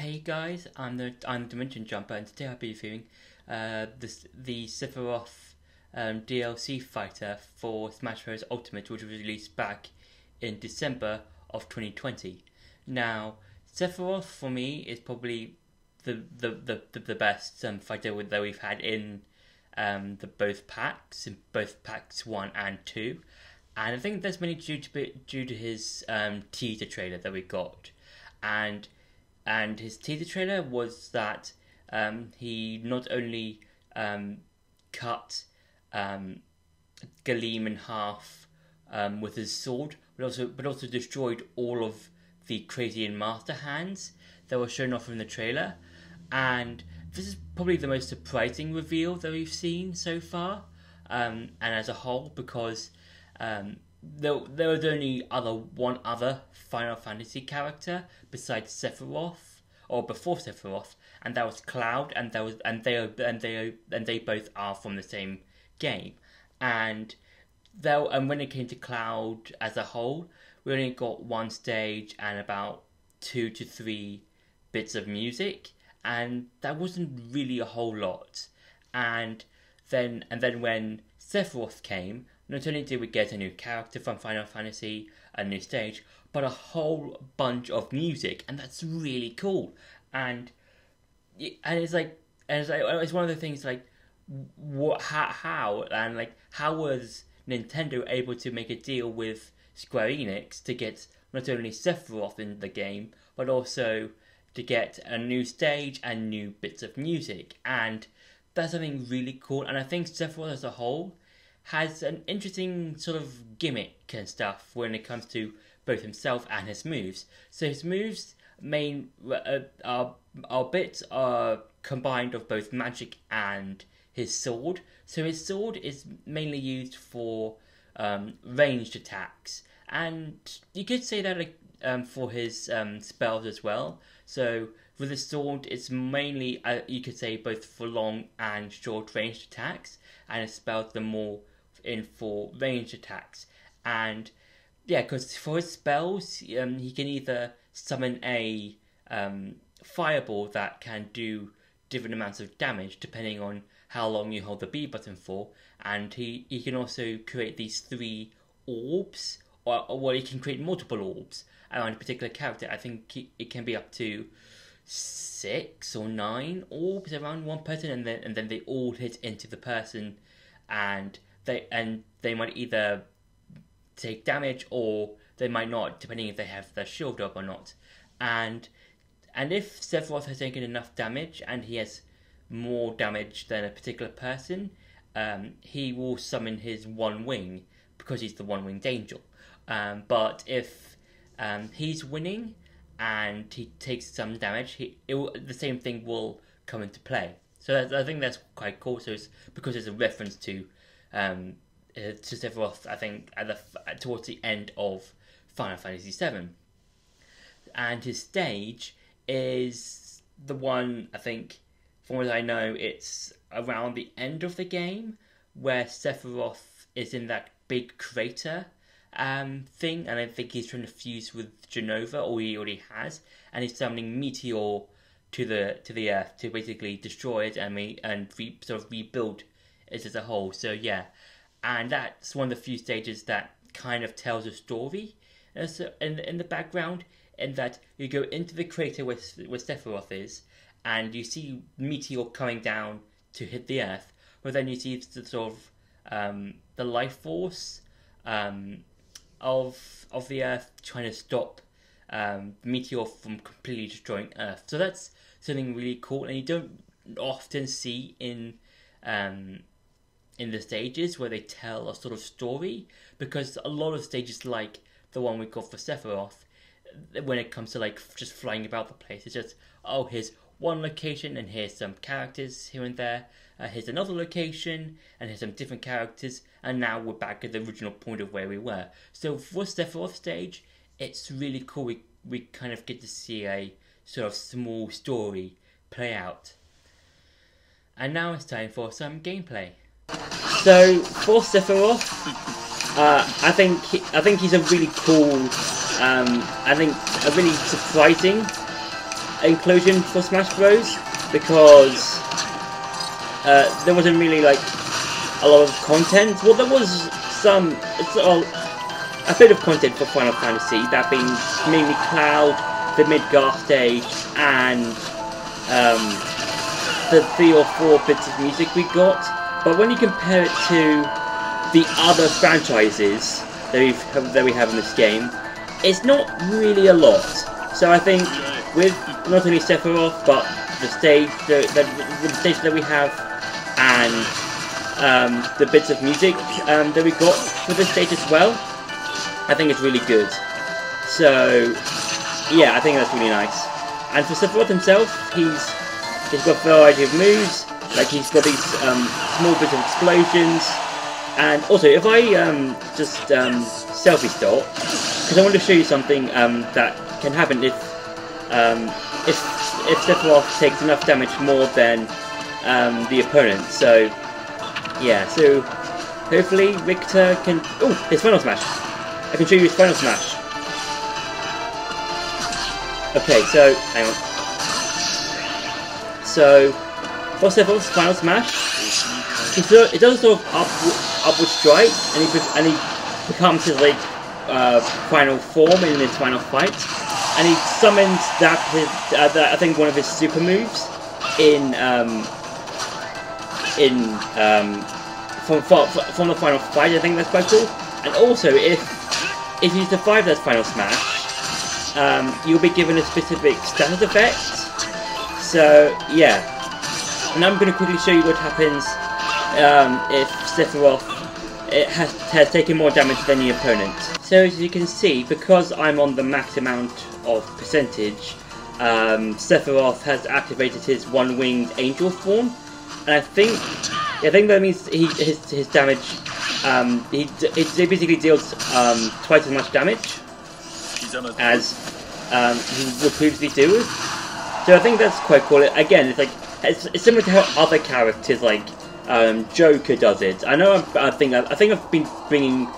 Hey guys, I'm Dimension Jumper, and today I'll be reviewing the Sephiroth DLC fighter for Smash Bros. Ultimate, which was released back in December of 2020. Now, Sephiroth for me is probably the best fighter that we've had in both packs 1 and 2, and I think that's mainly due to his teaser trailer that we got, and his teaser trailer was that he not only cut Galeem in half with his sword, but also destroyed all of the Crazy and Master hands that were shown off in the trailer. And this is probably the most surprising reveal that we've seen so far, and as a whole, because there was only one other Final Fantasy character besides Sephiroth, or before Sephiroth, and that was Cloud, and they both are from the same game. And when it came to Cloud as a whole, we only got one stage and about 2 to 3 bits of music, and that wasn't really a whole lot. And then when Sephiroth came, not only did we get a new character from Final Fantasy, a new stage, but a whole bunch of music, and that's really cool. And it's one of the things like, how was Nintendo able to make a deal with Square Enix to get not only Sephiroth in the game, but also to get a new stage and new bits of music? And that's something really cool. And I think Sephiroth as a whole has an interesting sort of gimmick and stuff when it comes to both himself and his moves. So his moves are combined of both magic and his sword. So his sword is mainly used for ranged attacks, and you could say that for his spells as well. So with his sword, it's mainly you could say both for long and short ranged attacks, and his spells are more in for ranged attacks. And yeah, because for his spells, he can either summon a fireball that can do different amounts of damage depending on how long you hold the B button for, and he can also create these 3 orbs, or he can create multiple orbs around a particular character. I think it can be up to 6 or 9 orbs around one person, and then they all hit into the person, and they might either take damage or they might not, depending if they have their shield up or not. And if Sephiroth has taken enough damage and he has more damage than a particular person, he will summon his one wing, because he's the one-winged angel. But if he's winning and he takes some damage, the same thing will come into play. So I think that's quite cool. So it's because it's a reference to Sephiroth, I think, towards the end of Final Fantasy VII. And his stage is the one, I think, from what I know, it's around the end of the game, where Sephiroth is in that big crater thing, and I think he's trying to fuse with Genova, or he already has, and he's summoning Meteor to the Earth to basically destroy it and rebuild it as a whole. So yeah, and that's one of the few stages that kind of tells a story in the background, in that you go into the crater where Sephiroth is, and you see Meteor coming down to hit the Earth, but then you see the sort of the life force of the Earth trying to stop Meteor from completely destroying Earth. So that's something really cool, and you don't often see in the stages where they tell a sort of story, because a lot of stages like the one we got for Sephiroth, when it comes to like just flying about the place, it's just, oh, here's one location and here's some characters here and there, here's another location and here's some different characters, and now we're back at the original point of where we were. So for Sephiroth stage, it's really cool. We kind of get to see a sort of small story play out. And now it's time for some gameplay. So for Sephiroth, I think he's a really cool, I think a really surprising inclusion for Smash Bros. Because there wasn't really like a lot of content. Well, there was some, a bit of content for Final Fantasy, that being mainly Cloud, the Midgar stage, and the 3 or 4 bits of music we got. But when you compare it to the other franchises that we have in this game, it's not really a lot. So I think with not only Sephiroth, but the stage that we have, and the bits of music that we got for this stage as well, I think it's really good. So yeah, I think that's really nice. And for Sephiroth himself, he's got a variety of moves. Like he's got these small bits of explosions. And also, if I just selfie stop, because I want to show you something that can happen if Sephiroth takes enough damage more than the opponent. So yeah, so hopefully Richter can. Oh, his final smash! I can show you his final smash. Okay, so hang on. So for Sephiroth's final smash, it does a sort of upward strike, and he becomes his like final form in his final fight, and he summons I think one of his super moves from the final fight. I think that's quite cool. And also, if you survive that final smash, you'll be given a specific status effect. So yeah, and I'm going to quickly show you what happens if Sephiroth has taken more damage than the opponent. So as you can see, because I'm on the max amount of percentage, Sephiroth has activated his one-winged angel form, and I think that means his damage. He basically deals twice as much damage as he would previously do. So I think that's quite cool. Again, it's similar to how other characters like Joker does it. I know I think I've been bringing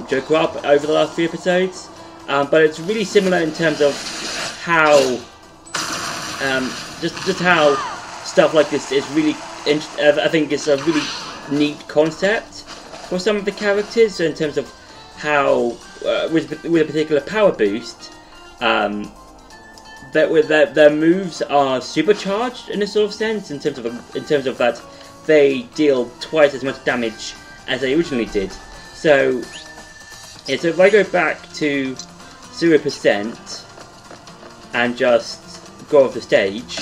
Joker up over the last few episodes, but it's really similar in terms of how just how stuff like this is really. I think it's a really neat concept for some of the characters in terms of how with a particular power boost, their moves are supercharged in a sort of sense in terms of that they deal twice as much damage as they originally did. So yeah, so if I go back to 0% and just go off the stage,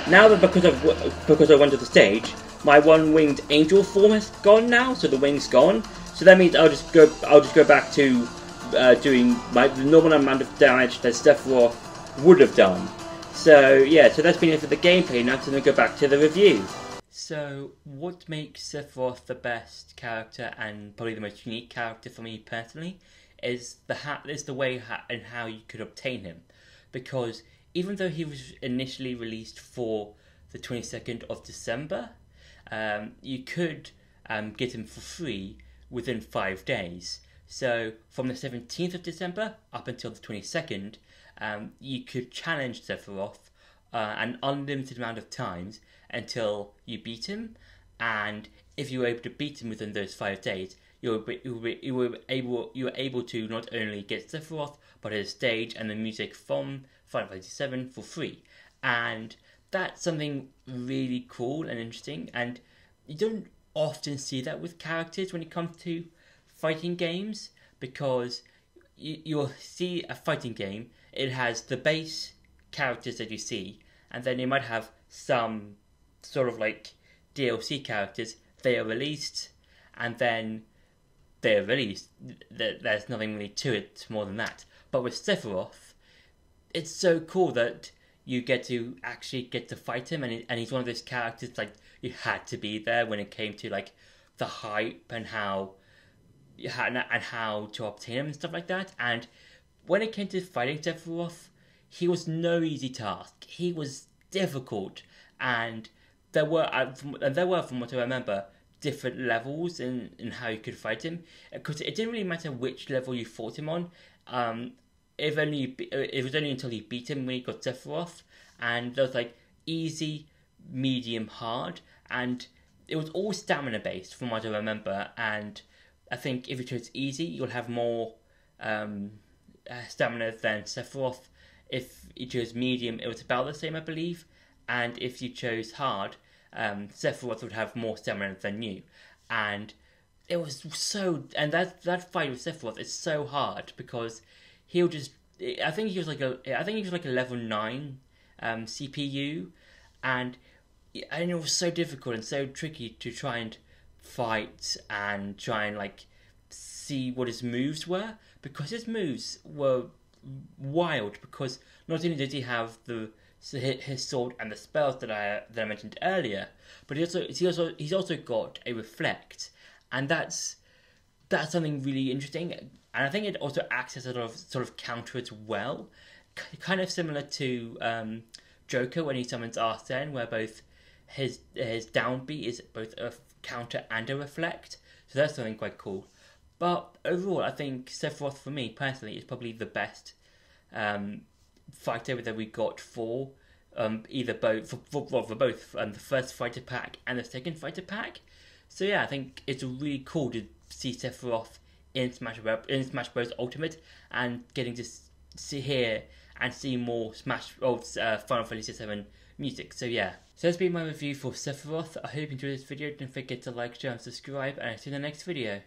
now that because I went to the stage, my one-winged angel form has gone now, so the wing's gone. So that means I'll just go back to doing the normal amount of damage that Sephiroth would have done. So yeah, so that's been it for the gameplay. Now I'm going to go back to the review. So what makes Sephiroth the best character and probably the most unique character for me personally is the way and how you could obtain him, because even though he was initially released for the 22nd of December, you could get him for free within 5 days. So from the 17th of December up until the 22nd, you could challenge Sephiroth an unlimited amount of times until you beat him. And if you were able to beat him within those 5 days, you were able to not only get Sephiroth, but his stage and the music from Final Fantasy VII for free. And that's something really cool and interesting, and you don't often see that with characters when it comes to fighting games, because you'll see a fighting game, it has the base characters that you see, and then you might have some sort of like DLC characters. They are released, and then they're released. There's nothing really to it more than that. But with Sephiroth, it's so cool that you actually get to fight him, and he's one of those characters like you had to be there when it came to like the hype and how to obtain him and stuff like that. And when it came to fighting Sephiroth, he was no easy task. He was difficult, and there were, from what I remember, different levels in how you could fight him, because it didn't really matter which level you fought him on. it was only until he beat him when he got Sephiroth, and there was like easy, medium, hard, and it was all stamina based from what I remember. And I think if you chose easy, you'll have more stamina than Sephiroth. If you chose medium, it was about the same, I believe. And if you chose hard, Sephiroth would have more stamina than you. And it was so, and that fight with Sephiroth is so hard because he'll just. I think he was like a level 9 CPU, and it was so difficult and so tricky to try and fight and try and like see what his moves were, because his moves were wild. Because not only did he have his sword and the spells that I mentioned earlier, but he's also got a reflect, and that's something really interesting. And I think it also acts as a sort of counter as well, kind of similar to Joker when he summons Arsene, where both his downbeat is both a counter and a reflect. So that's something quite cool. But overall, I think Sephiroth, for me personally, is probably the best fighter that we got for both the first fighter pack and the second fighter pack. So yeah, I think it's really cool to see Sephiroth in Smash Bros. Ultimate, and getting to hear and see more Final Fantasy VII music. So yeah, so that's been my review for Sephiroth. I hope you enjoyed this video. Don't forget to like, share and subscribe, and I'll see you in the next video.